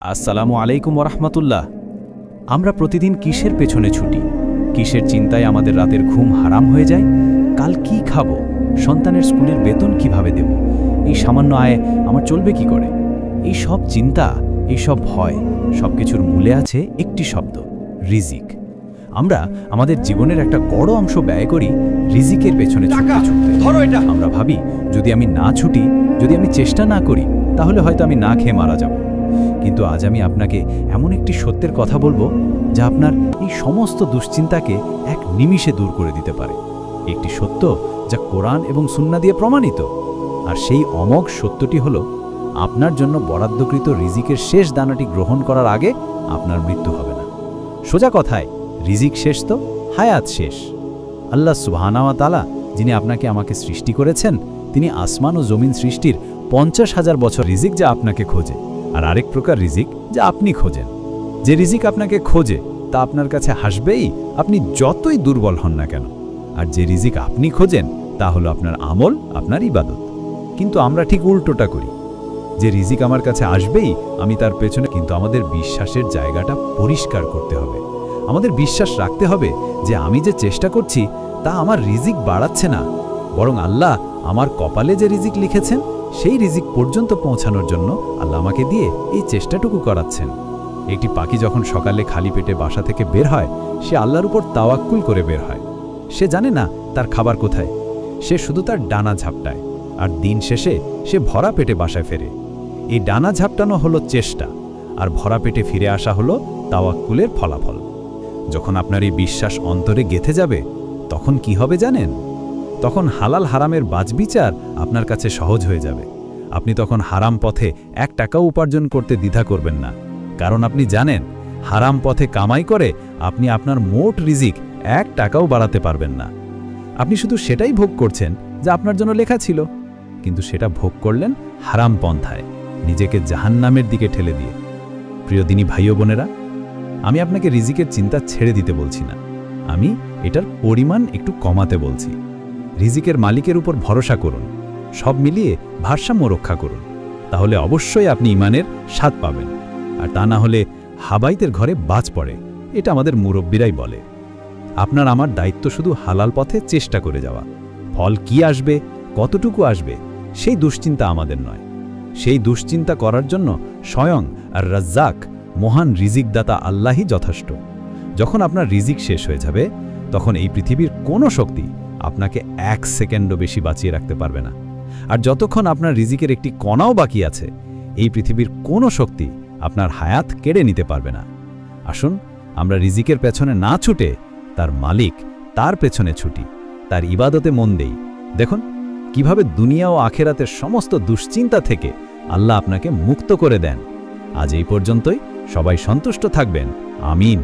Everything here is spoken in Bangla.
আসসালামু আলাইকুম ওরহমতুল্লাহ। আমরা প্রতিদিন কিসের পেছনে ছুটি, কিসের চিন্তায় আমাদের রাতের ঘুম হারাম হয়ে যায়? কাল কি খাবো, সন্তানের স্কুলের বেতন কিভাবে দেব, এই সামান্য আয়ে আমার চলবে কি করে? এই সব চিন্তা, এই সব ভয়, সব কিছুর মূলে আছে একটি শব্দ, রিজিক। আমরা আমাদের জীবনের একটা বড় অংশ ব্যয় করি রিজিকের পেছনে ছুটতে ছুটতে। আমরা ভাবি যদি আমি না ছুটি, যদি আমি চেষ্টা না করি, তাহলে হয়তো আমি না খেয়ে মারা যাব। কিন্তু আজ আমি আপনাকে এমন একটি সত্যের কথা বলবো যা আপনার এই সমস্ত দুশ্চিন্তাকে এক নিমিষে দূর করে দিতে পারে। একটি সত্য যা কোরআন এবং সুন্নাহ দিয়ে প্রমাণিত। আর সেই অমোঘ সত্যটি হলো, আপনার জন্য বরাদ্দকৃত রিজিকের শেষ দানাটি গ্রহণ করার আগে আপনার মৃত্যু হবে না। সোজা কথায়, রিজিক শেষ তো হায়াত শেষ। আল্লাহ সুবহানাহু ওয়া তাআলা, যিনি আপনাকে আমাকে সৃষ্টি করেছেন, তিনি আসমান ও জমিন সৃষ্টির 50,000 বছর রিজিক যা আপনাকে খোঁজে, আর আরেক প্রকার রিজিক যা আপনি খোঁজেন। যে রিজিক আপনাকে খোঁজে তা আপনার কাছে হাসবেই, আপনি যতই দুর্বল হন না কেন। আর যে রিজিক আপনি খোঁজেন তা হলো আপনার আমল, আপনার ইবাদত। কিন্তু আমরা ঠিক উল্টোটা করি। যে রিজিক আমার কাছে আসবেই, আমি তার পেছনে। কিন্তু আমাদের বিশ্বাসের জায়গাটা পরিষ্কার করতে হবে। আমাদের বিশ্বাস রাখতে হবে যে আমি যে চেষ্টা করছি তা আমার রিজিক বাড়াচ্ছে না, বরং আল্লাহ আমার কপালে যে রিজিক লিখেছেন সেই রিজিক পর্যন্ত পৌঁছানোর জন্য আল্লাহ আমাকে দিয়ে এই চেষ্টাটুকু করাচ্ছেন। একটি পাখি যখন সকালে খালি পেটে বাসা থেকে বের হয়, সে আল্লাহর উপর তাওয়াক্কুল করে বের হয়। সে জানে না তার খাবার কোথায়, সে শুধু তার ডানা ঝাপটায়, আর দিন শেষে সে ভরা পেটে বাসায় ফেরে। এই ডানা ঝাপটানো হলো চেষ্টা, আর ভরা পেটে ফিরে আসা হলো তাওয়াক্কুলের ফলাফল। যখন আপনার এই বিশ্বাস অন্তরে গেঁথে যাবে, তখন কি হবে জানেন? তখন হালাল হারামের বাছবিচার আপনার কাছে সহজ হয়ে যাবে। আপনি তখন হারাম পথে 1 টাকাও উপার্জন করতে দ্বিধা করবেন না, কারণ আপনি জানেন হারাম পথে কামাই করে আপনি আপনার মোট রিজিক 1 টাকাও বাড়াতে পারবেন না। আপনি শুধু সেটাই ভোগ করছেন যা আপনার জন্য লেখা ছিল, কিন্তু সেটা ভোগ করলেন হারাম পন্থায়, নিজেকে জাহান্নামের দিকে ঠেলে দিয়ে। প্রিয় দিনী ভাই ও বোনেরা, আমি আপনাকে রিজিকের চিন্তা ছেড়ে দিতে বলছি না, আমি এটার পরিমাণ একটু কমাতে বলছি। রিজিকের মালিকের উপর ভরসা করুন, সব মিলিয়ে ভারসাম্য রক্ষা করুন, তাহলে অবশ্যই আপনি ঈমানের স্বাদ পাবেন। আর তা না হলে হাবাইতের ঘরে বাজ পড়ে, এটা আমাদের মুরব্বীরাই বলে। আপনার আমার দায়িত্ব শুধু হালাল পথে চেষ্টা করে যাওয়া। ফল কি আসবে, কতটুকু আসবে, সেই দুশ্চিন্তা আমাদের নয়। সেই দুশ্চিন্তা করার জন্য স্বয়ং আর রাজ্জাক, মহান রিজিকদাতা আল্লাহই যথেষ্ট। যখন আপনার রিজিক শেষ হয়ে যাবে, তখন এই পৃথিবীর কোনো শক্তি আপনাকে 1 সেকেন্ডও বেশি বাঁচিয়ে রাখতে পারবে না। আর যতক্ষণ আপনার রিজিকের একটি কণাও বাকি আছে, এই পৃথিবীর কোনো শক্তি আপনার হায়াত কেড়ে নিতে পারবে না। আসুন আমরা রিজিকের পেছনে না ছুটে তার মালিক, তার পেছনে ছুটি, তার ইবাদতে মন দেই। দেখুন কিভাবে দুনিয়া ও আখেরাতের সমস্ত দুশ্চিন্তা থেকে আল্লাহ আপনাকে মুক্ত করে দেন। আজ এই পর্যন্তই। সবাই সন্তুষ্ট থাকবেন। আমিন।